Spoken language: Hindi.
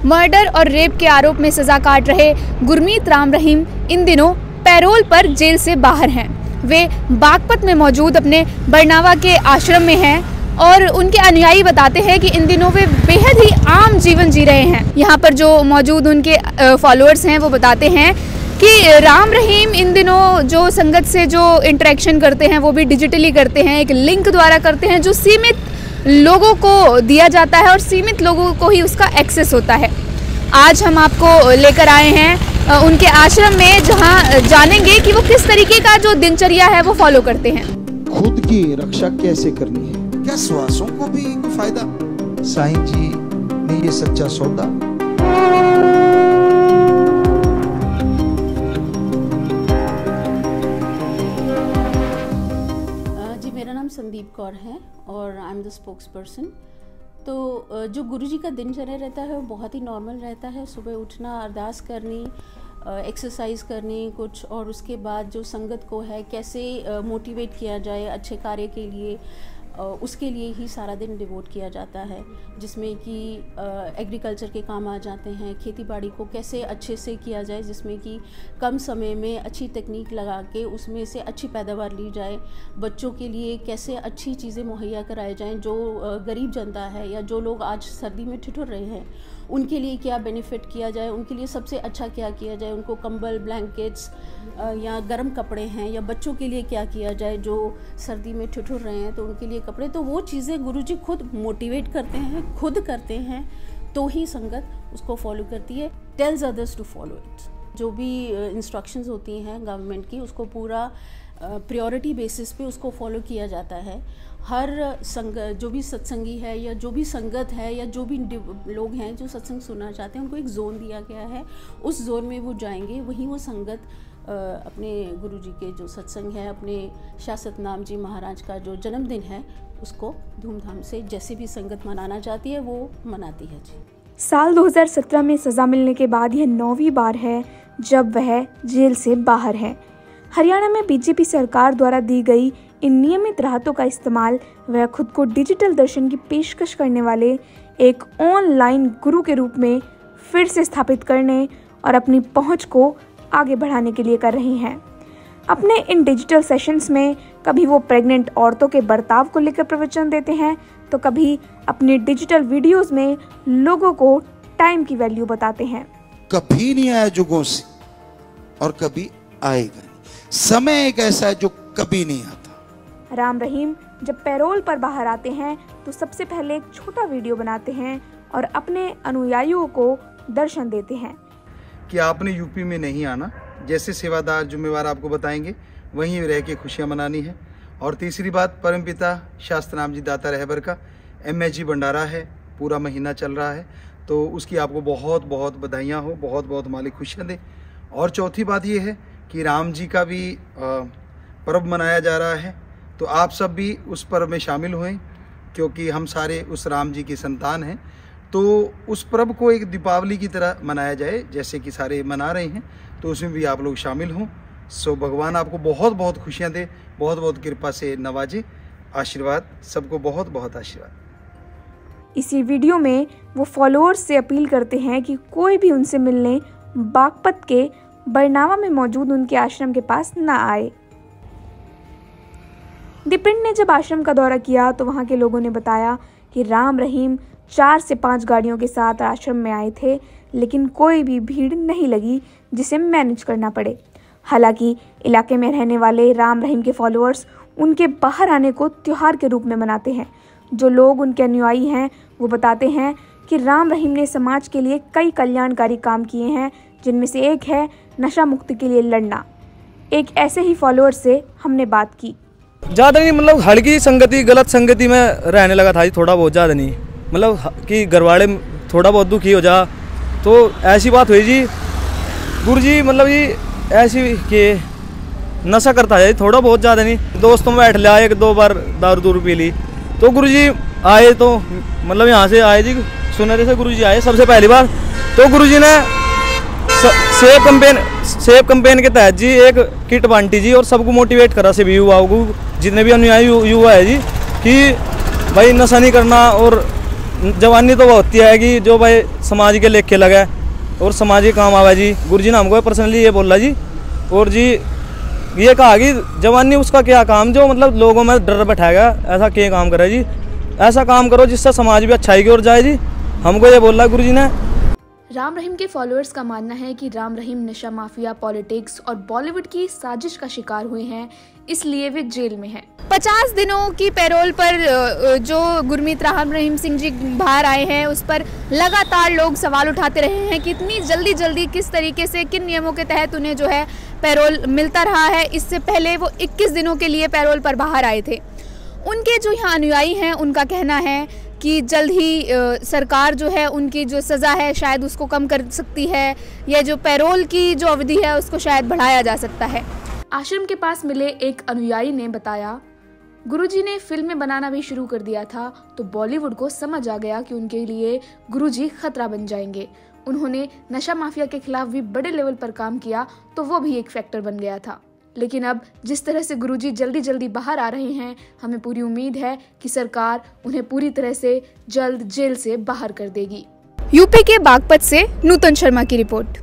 मर्डर और रेप के आरोप में सजा काट रहे गुरमीत राम रहीम इन दिनों पैरोल पर जेल से बाहर हैं। वे बागपत में मौजूद अपने बरनावा के आश्रम में हैं और उनके अनुयायी बताते हैं कि इन दिनों वे बेहद ही आम जीवन जी रहे हैं। यहाँ पर जो मौजूद उनके फॉलोअर्स हैं वो बताते हैं कि राम रहीम इन दिनों जो संगत से जो इंटरेक्शन करते हैं वो भी डिजिटली करते हैं, एक लिंक द्वारा करते हैं जो सीमित लोगों को दिया जाता है और सीमित लोगों को ही उसका एक्सेस होता है। आज हम आपको लेकर आए हैं उनके आश्रम में, जहां जानेंगे कि वो किस तरीके का जो दिनचर्या है वो फॉलो करते हैं। खुद की रक्षा कैसे करनी है, क्या श्वासों को भी फायदा? साईं जी ने ये सच्चा सौदा। जी, मेरा नाम संदीप कौर है और I am the spokes person. तो जो गुरुजी का दिनचर्या रहता है वो बहुत ही नॉर्मल रहता है। सुबह उठना, अरदास करनी, एक्सरसाइज करनी कुछ, और उसके बाद जो संगत को है कैसे मोटिवेट किया जाए अच्छे कार्य के लिए, उसके लिए ही सारा दिन डिवोट किया जाता है, जिसमें कि एग्रीकल्चर के काम आ जाते हैं। खेती बाड़ी को कैसे अच्छे से किया जाए जिसमें कि कम समय में अच्छी तकनीक लगा के उसमें से अच्छी पैदावार ली जाए। बच्चों के लिए कैसे अच्छी चीज़ें मुहैया कराई जाएं, जो गरीब जनता है या जो लोग आज सर्दी में ठिठुर रहे हैं उनके लिए क्या बेनिफिट किया जाए, उनके लिए सबसे अच्छा क्या किया जाए, उनको कंबल, ब्लैंकेट्स या गर्म कपड़े हैं, या बच्चों के लिए क्या किया जाए जो सर्दी में ठिठुर रहे हैं तो उनके लिए कपड़े। तो वो चीज़ें गुरुजी खुद मोटिवेट करते हैं, खुद करते हैं, तो ही संगत उसको फॉलो करती है। Tells others to follow it. जो भी इंस्ट्रक्शंस होती हैं गवर्नमेंट की उसको पूरा प्रायोरिटी बेसिस पे उसको फॉलो किया जाता है। हर जो भी सत्संगी है या जो भी संगत है या जो भी लोग हैं जो सत्संग सुनना चाहते हैं, उनको एक जोन दिया गया है। उस जोन में वो जाएंगे, वहीं वो संगत अपने गुरुजी के जो सत्संग है, अपने शासत नाम जी महाराज का जो जन्मदिन है उसको धूमधाम से जैसे भी संगत मनाना चाहती है वो मनाती है जी। साल 2017 में सज़ा मिलने के बाद यह 9वीं बार है जब वह जेल से बाहर है। हरियाणा में बीजेपी सरकार द्वारा दी गई इन नियमित राहतों का इस्तेमाल वह खुद को डिजिटल दर्शन की पेशकश करने वाले एक ऑनलाइन गुरु के रूप में फिर से स्थापित करने और अपनी पहुंच को आगे बढ़ाने के लिए कर रही हैं। अपने इन डिजिटल सेशंस में कभी वो प्रेग्नेंट औरतों के बर्ताव को लेकर प्रवचन देते हैं तो कभी अपनी डिजिटल वीडियोस में लोगों को टाइम की वैल्यू बताते हैं। कभी नहीं आया जुगों से और कभी आएगा नहीं। समय एक ऐसा है जो कभी नहीं आता। राम रहीम जब पैरोल पर बाहर आते हैं तो सबसे पहले एक छोटा वीडियो बनाते हैं और अपने अनुयायियों को दर्शन देते हैं कि आपने यूपी में नहीं आना, जैसे सेवादार जिम्मेवार आपको बताएंगे वहीं रह के खुशियां मनानी है। और तीसरी बात, परमपिता शास्त्र नाम जी दाता रहबर का MSG भंडारा है, पूरा महीना चल रहा है, तो उसकी आपको बहुत बहुत बधाइयाँ हो, बहुत बहुत मालिक खुशियाँ दे। और चौथी बात ये है कि राम जी का भी पर्व मनाया जा रहा है, तो आप सब भी उस पर्व में शामिल हुए क्योंकि हम सारे उस राम जी की संतान हैं। तो उस पर्व को एक दीपावली की तरह मनाया जाए जैसे कि सारे मना रहे हैं, तो उसमें भी आप लोग शामिल हों। सो भगवान आपको बहुत बहुत खुशियाँ दे, बहुत बहुत कृपा से नवाजे। आशीर्वाद, सबको बहुत बहुत आशीर्वाद। इसी वीडियो में वो फॉलोअर्स से अपील करते हैं कि कोई भी उनसे मिलने बागपत के बरनावा में मौजूद उनके आश्रम के पास ना आए। दीपिंड ने जब आश्रम का दौरा किया तो वहां के लोगों ने बताया कि राम रहीम 4 से 5 गाड़ियों के साथ आश्रम में आए थे, लेकिन कोई भी भीड़ नहीं लगी जिसे मैनेज करना पड़े। हालांकि इलाके में रहने वाले राम रहीम के फॉलोअर्स उनके बाहर आने को त्योहार के रूप में मनाते हैं। जो लोग उनके अनुयायी हैं वो बताते हैं कि राम रहीम ने समाज के लिए कई कल्याणकारी काम किए हैं, जिनमें से एक है नशा मुक्ति के लिए लड़ना। एक ऐसे ही फॉलोअर से हमने बात की। ज़्यादा नहीं, मतलब हल्की संगति, गलत संगति में रहने लगा था जी, थोड़ा बहुत, ज़्यादा नहीं, मतलब कि घरवाड़े थोड़ा बहुत दुखी हो जा, तो ऐसी बात हुई जी। गुरुजी मतलब ये ऐसी कि नशा करता है थोड़ा बहुत, ज़्यादा नहीं, दोस्तों में बैठ लिया, 1-2 बार दारू पी ली, तो गुरुजी आए, तो मतलब यहाँ से आए जी, सुनहरे से गुरुजी आए सबसे पहली बार। तो गुरुजी ने सेव कैंपेन के तहत जी एक किट बांटी जी और सबको मोटिवेट करा, सभी युवाओं को, जितने भी अनुयायी युवा है जी, कि भाई नशा नहीं करना। और जवानी तो वो होती है कि जो भाई समाज के लेके लगे और समाज के काम आवे जी। गुरुजी ने हमको पर्सनली ये बोला जी। और जी ये कहा कि जवानी उसका क्या काम जो मतलब लोगों में डर बैठाएगा, ऐसा क्या काम करे जी। ऐसा काम करो जिससे समाज भी अच्छाई की ओर जाए जी। हमको ये बोला गुरुजी ने। राम रहीम के फॉलोअर्स का मानना है कि राम रहीम नशा माफिया, पॉलिटिक्स और बॉलीवुड की साजिश का शिकार हुए हैं, इसलिए वे जेल में हैं। 50 दिनों की पैरोल पर जो गुरमीत राम रहीम सिंह जी बाहर आए हैं, उस पर लगातार लोग सवाल उठाते रहे हैं कि इतनी जल्दी किस तरीके से, किन नियमों के तहत उन्हें जो है पैरोल मिलता रहा है। इससे पहले वो 21 दिनों के लिए पैरोल पर बाहर आए थे। उनके जो यहाँ अनुयायी हैं, उनका कहना है कि जल्द ही सरकार जो है उनकी जो सज़ा है शायद उसको कम कर सकती है, या जो पैरोल की जो अवधि है उसको शायद बढ़ाया जा सकता है। आश्रम के पास मिले एक अनुयायी ने बताया, गुरुजी ने फिल्में बनाना भी शुरू कर दिया था तो बॉलीवुड को समझ आ गया कि उनके लिए गुरुजी खतरा बन जाएंगे। उन्होंने नशा माफिया के खिलाफ भी बड़े लेवल पर काम किया तो वो भी एक फैक्टर बन गया था। लेकिन अब जिस तरह से गुरुजी जल्दी बाहर आ रहे हैं, हमें पूरी उम्मीद है कि सरकार उन्हें पूरी तरह से जल्द जेल से बाहर कर देगी। यूपी के बागपत से नूतन शर्मा की रिपोर्ट।